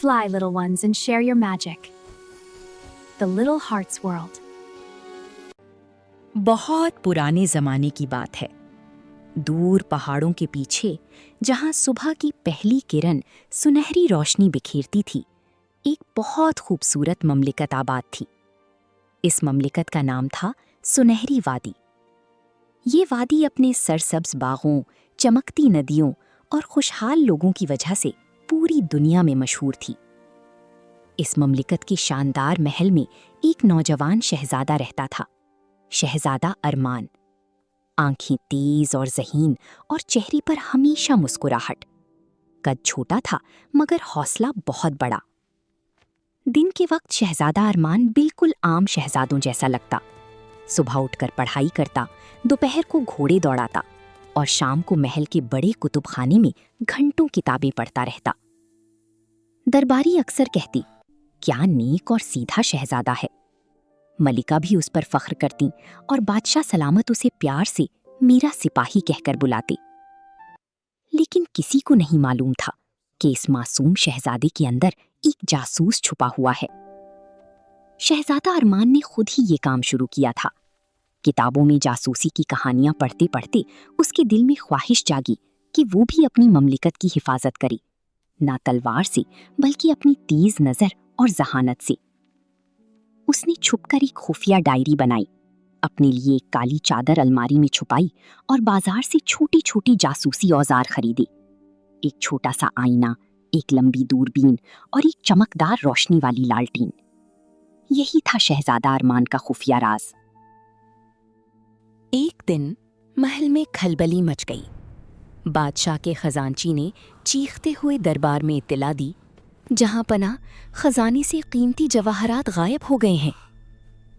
Fly, little ones, and share your magic. The Little Hearts World. बहुत पुराने जमाने की बात है। दूर पहाड़ों के पीछे, जहां सुबह की पहली किरण सुनहरी रोशनी बिखेरती थी, एक बहुत खूबसूरत ममलिकत आबाद थी। इस ममलिकत का नाम था सुनहरी वादी। ये वादी अपने सरसब्ज बागों, चमकती नदियों और खुशहाल लोगों की वजह से पूरी दुनिया में मशहूर थी। इस ममलिकत के शानदार महल में एक नौजवान शहजादा रहता था, शहजादा अरमान। आंखें तेज और ज़हीन और चेहरे पर हमेशा मुस्कुराहट। कद छोटा था मगर हौसला बहुत बड़ा। दिन के वक्त शहजादा अरमान बिल्कुल आम शहजादों जैसा लगता। सुबह उठकर पढ़ाई करता, दोपहर को घोड़े दौड़ाता और शाम को महल के बड़े कुतुब खाने में घंटों किताबें पढ़ता रहता। दरबारी अक्सर कहती, क्या नेक और सीधा शहजादा है। मलिका भी उस पर फख्र करती और बादशाह सलामत उसे प्यार से मेरा सिपाही कहकर बुलाते। लेकिन किसी को नहीं मालूम था कि इस मासूम शहजादे के अंदर एक जासूस छुपा हुआ है। शहजादा अरमान ने खुद ही ये काम शुरू किया था। किताबों में जासूसी की कहानियां पढ़ते पढ़ते उसके दिल में ख्वाहिश जागी कि वो भी अपनी ममलिकत की हिफाजत करे, ना तलवार से बल्कि अपनी तेज नजर और जहानत से। उसने छुपकर एक खुफिया डायरी बनाई, अपने लिए एक काली चादर अलमारी में छुपाई और बाजार से छोटी छोटी जासूसी औजार खरीदे। एक छोटा सा आईना, एक लंबी दूरबीन और एक चमकदार रोशनी वाली लालटेन। यही था शहजादा अरमान का खुफिया राज। एक दिन महल में खलबली मच गई। बादशाह के खजांची ने चीखते हुए दरबार में इत्तला दी, जहां पना खजाने से कीमती जवाहरात गायब हो गए हैं।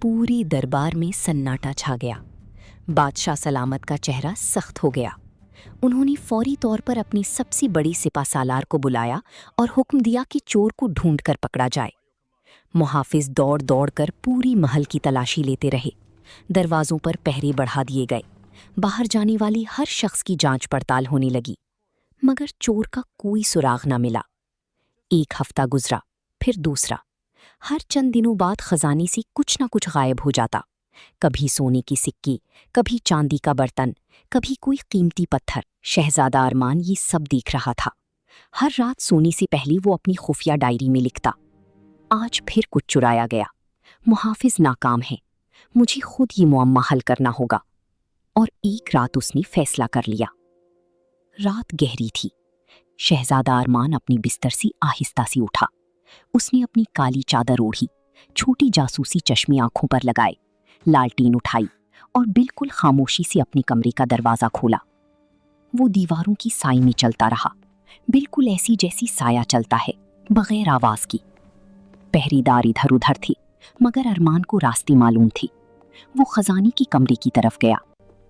पूरे दरबार में सन्नाटा छा गया। बादशाह सलामत का चेहरा सख्त हो गया। उन्होंने फौरी तौर पर अपनी सबसे बड़ी सिपा सालार को बुलाया और हुक्म दिया कि चोर को ढूंढकर पकड़ा जाए। मुहाफिज दौड़ दौड़ कर पूरी महल की तलाशी लेते रहे। दरवाजों पर पहरे बढ़ा दिए गए। बाहर जाने वाली हर शख्स की जांच पड़ताल होने लगी, मगर चोर का कोई सुराग न मिला। एक हफ्ता गुजरा, फिर दूसरा। हर चंद दिनों बाद खजाने से कुछ न कुछ गायब हो जाता। कभी सोने की सिक्की, कभी चांदी का बर्तन, कभी कोई कीमती पत्थर। शहजादा अरमान ये सब देख रहा था। हर रात सोने से पहले वो अपनी खुफिया डायरी में लिखता, आज फिर कुछ चुराया गया। मुहाफिज नाकाम है। मुझे खुद ये मुअम्मा हल करना होगा। और एक रात उसने फैसला कर लिया। रात गहरी थी। शहजादा अरमान अपनी बिस्तर से आहिस्ता से उठा। उसने अपनी काली चादर ओढ़ी, छोटी जासूसी चश्मे आंखों पर लगाए, लालटेन उठाई और बिल्कुल खामोशी से अपने कमरे का दरवाजा खोला। वो दीवारों की साई में चलता रहा, बिल्कुल ऐसी जैसी साया चलता है, बगैर आवाज की। पहरेदार इधर उधर थे, मगर अरमान को रास्ते मालूम थी। वो खजाने के कमरे की तरफ गया,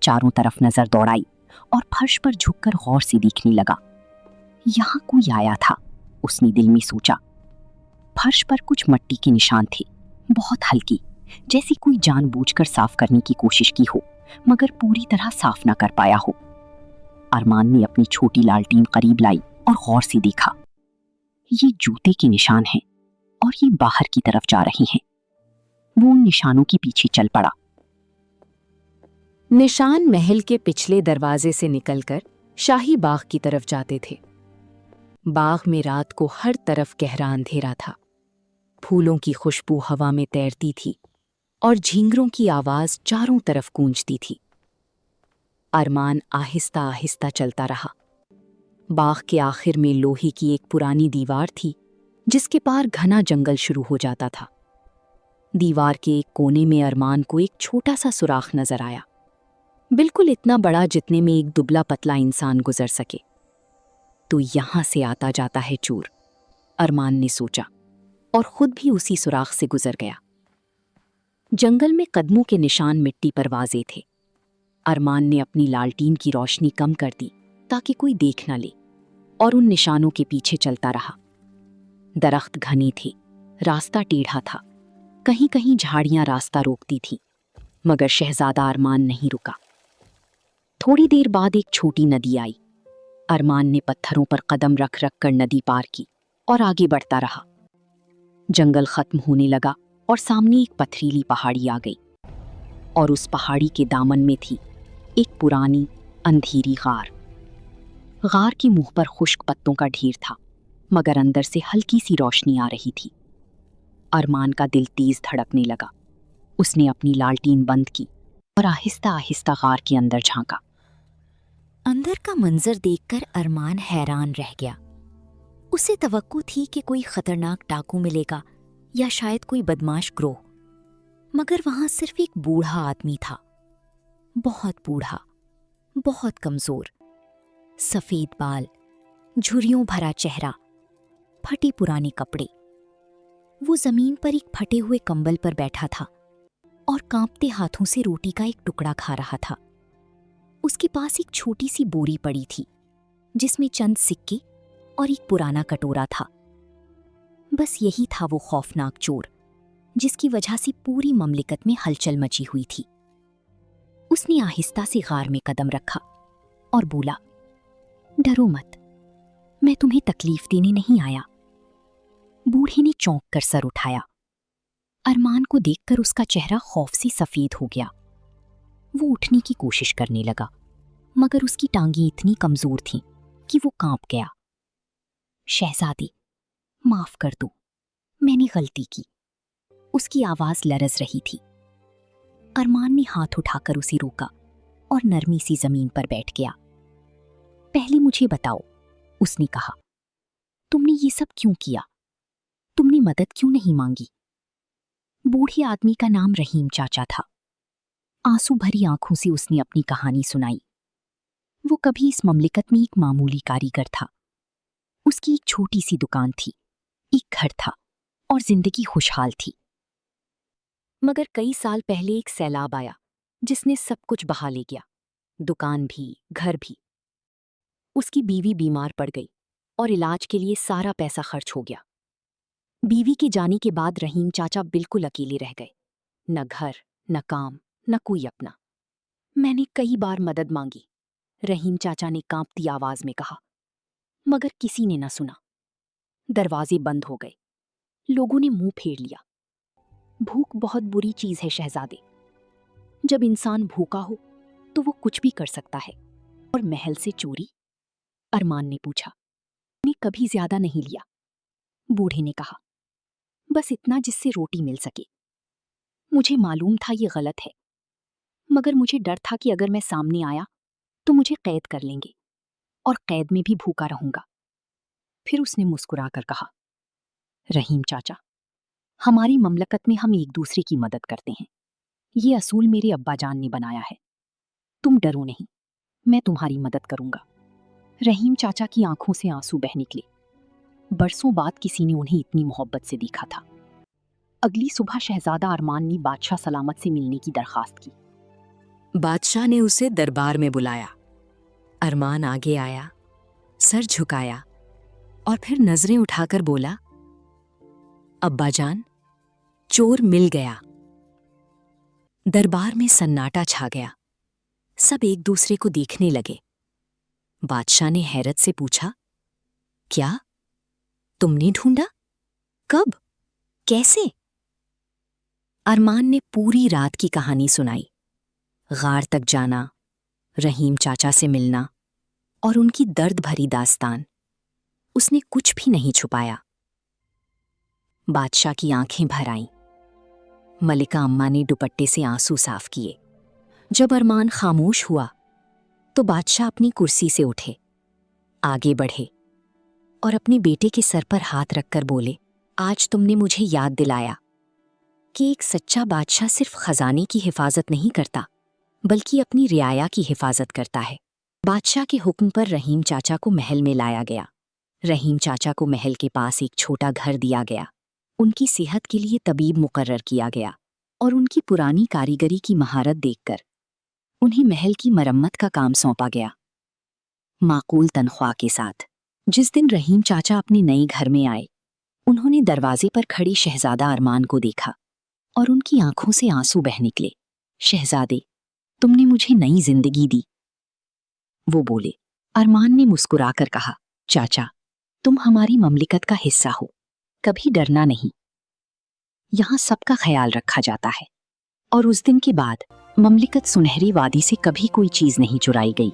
चारों तरफ नजर दौड़ाई और फर्श पर झुककर गौर से देखने लगा। यहाँ कोई आया था, उसने दिल में सोचा। फर्श पर कुछ मट्टी के निशान थे, बहुत हल्की, जैसे कोई जानबूझकर साफ करने की कोशिश की हो, मगर पूरी तरह साफ ना कर पाया हो। अरमान ने अपनी छोटी लालटेन करीब लाई और गौर से देखा। ये जूते के निशान हैं और ये बाहर की तरफ जा रहे हैं। वो उन निशानों के पीछे चल पड़ा। निशान महल के पिछले दरवाजे से निकलकर शाही बाग की तरफ जाते थे। बाग में रात को हर तरफ गहरा अंधेरा था। फूलों की खुशबू हवा में तैरती थी और झींगरों की आवाज चारों तरफ गूंजती थी। अरमान आहिस्ता आहिस्ता चलता रहा। बाग के आखिर में लोहे की एक पुरानी दीवार थी, जिसके पार घना जंगल शुरू हो जाता था। दीवार के एक कोने में अरमान को एक छोटा सा सुराख नजर आया, बिल्कुल इतना बड़ा जितने में एक दुबला पतला इंसान गुजर सके। तो यहां से आता जाता है चोर, अरमान ने सोचा, और खुद भी उसी सुराख से गुजर गया। जंगल में कदमों के निशान मिट्टी पर वाजे थे। अरमान ने अपनी लालटीन की रोशनी कम कर दी ताकि कोई देख न ले, और उन निशानों के पीछे चलता रहा। दरख्त घने थे, रास्ता टेढ़ा था, कहीं कहीं झाड़ियां रास्ता रोकती थीं, मगर शहजादा अरमान नहीं रुका। थोड़ी देर बाद एक छोटी नदी आई। अरमान ने पत्थरों पर कदम रख रख कर नदी पार की। और आगे बढ़ता रहा। जंगल खत्म होने लगा और सामने एक पथरीली पहाड़ी आ गई, और उस पहाड़ी के दामन में थी एक पुरानी अंधेरी गार। गार के मुंह पर खुश्क पत्तों का ढेर था, मगर अंदर से हल्की सी रोशनी आ रही थी। अरमान का दिल तेज धड़कने लगा। उसने अपनी लालटीन बंद की और आहिस्ता आहिस्ता गार के अंदर झांका। अंदर का मंजर देखकर अरमान हैरान रह गया। उसे तवक्को थी कि कोई खतरनाक डाकू मिलेगा या शायद कोई बदमाश ग्रोह, मगर वहां सिर्फ एक बूढ़ा आदमी था। बहुत बूढ़ा, बहुत कमजोर, सफेद बाल, झुर्रियों भरा चेहरा, फटे पुराने कपड़े। वो जमीन पर एक फटे हुए कंबल पर बैठा था और कांपते हाथों से रोटी का एक टुकड़ा खा रहा था। उसके पास एक छोटी सी बोरी पड़ी थी जिसमें चंद सिक्के और एक पुराना कटोरा था। बस यही था वो खौफनाक चोर जिसकी वजह से पूरी ममलिकत में हलचल मची हुई थी। उसने आहिस्ता से गार में कदम रखा और बोला, डरो मत, मैं तुम्हें तकलीफ देने नहीं आया। बूढ़े ने चौंक कर सर उठाया। अरमान को देखकर उसका चेहरा खौफ से सफेद हो गया। वो उठने की कोशिश करने लगा, मगर उसकी टांगें इतनी कमजोर थीं कि वो कांप गया। शहजादी, माफ कर दो, मैंने गलती की। उसकी आवाज लरज रही थी। अरमान ने हाथ उठाकर उसे रोका और नरमी सी जमीन पर बैठ गया। पहले मुझे बताओ, उसने कहा, तुमने ये सब क्यों किया? तुमने मदद क्यों नहीं मांगी? बूढ़े आदमी का नाम रहीम चाचा था। आंसू भरी आंखों से उसने अपनी कहानी सुनाई। वो कभी इस ममलिकत में एक मामूली कारीगर था। उसकी एक छोटी सी दुकान थी, एक घर था और जिंदगी खुशहाल थी। मगर कई साल पहले एक सैलाब आया जिसने सब कुछ बहा ले गया, दुकान भी, घर भी। उसकी बीवी बीमार पड़ गई और इलाज के लिए सारा पैसा खर्च हो गया। बीवी के जाने के बाद रहीम चाचा बिल्कुल अकेले रह गए। न घर, न काम, न कोई अपना। मैंने कई बार मदद मांगी, रहीम चाचा ने कांपती आवाज में कहा, मगर किसी ने न सुना। दरवाजे बंद हो गए, लोगों ने मुंह फेर लिया। भूख बहुत बुरी चीज है शहजादे। जब इंसान भूखा हो तो वो कुछ भी कर सकता है। और महल से चोरी? अरमान ने पूछा। ने कभी ज्यादा नहीं लिया, बूढ़े ने कहा, बस इतना जिससे रोटी मिल सके। मुझे मालूम था ये गलत है, मगर मुझे डर था कि अगर मैं सामने आया तो मुझे कैद कर लेंगे और कैद में भी भूखा रहूंगा। फिर उसने मुस्कुराकर कहा, रहीम चाचा, हमारी ममलकत में हम एक दूसरे की मदद करते हैं। ये असूल मेरे अब्बा जान ने बनाया है। तुम डरो नहीं, मैं तुम्हारी मदद करूंगा। रहीम चाचा की आंखों से आंसू बह निकले। बरसों बाद किसी ने उन्हें इतनी मोहब्बत से देखा था। अगली सुबह शहजादा अरमान ने बादशाह सलामत से मिलने की दरखास्त की। बादशाह ने उसे दरबार में बुलाया। अरमान आगे आया, सर झुकाया और फिर नजरें उठाकर बोला, अब्बा जान, चोर मिल गया। दरबार में सन्नाटा छा गया। सब एक दूसरे को देखने लगे। बादशाह ने हैरत से पूछा, क्या तुमने ढूंढा? कब? कैसे? अरमान ने पूरी रात की कहानी सुनाई। गार तक जाना, रहीम चाचा से मिलना और उनकी दर्द भरी दास्तान। उसने कुछ भी नहीं छुपाया। बादशाह की आंखें भर आईं। मलिका अम्मा ने दुपट्टे से आंसू साफ किए। जब अरमान खामोश हुआ तो बादशाह अपनी कुर्सी से उठे, आगे बढ़े और अपने बेटे के सर पर हाथ रखकर बोले, आज तुमने मुझे याद दिलाया कि एक सच्चा बादशाह सिर्फ खजाने की हिफाजत नहीं करता, बल्कि अपनी रियाया की हिफाजत करता है। बादशाह के हुक्म पर रहीम चाचा को महल में लाया गया। रहीम चाचा को महल के पास एक छोटा घर दिया गया। उनकी सेहत के लिए तबीब मुकर्रर किया गया और उनकी पुरानी कारीगरी की महारत देखकर उन्हें महल की मरम्मत का काम सौंपा गया, माकूल तनख्वाह के साथ। जिस दिन रहीम चाचा अपने नए घर में आए, उन्होंने दरवाजे पर खड़ी शहजादा अरमान को देखा और उनकी आंखों से आंसू बह निकले। शहजादे, तुमने मुझे नई जिंदगी दी, वो बोले। अरमान ने मुस्कुराकर कहा, चाचा, तुम हमारी ममलिकत का हिस्सा हो, कभी डरना नहीं। यहाँ सबका ख्याल रखा जाता है। और उस दिन के बाद ममलिकत सुनहरी वादी से कभी कोई चीज नहीं चुराई गई।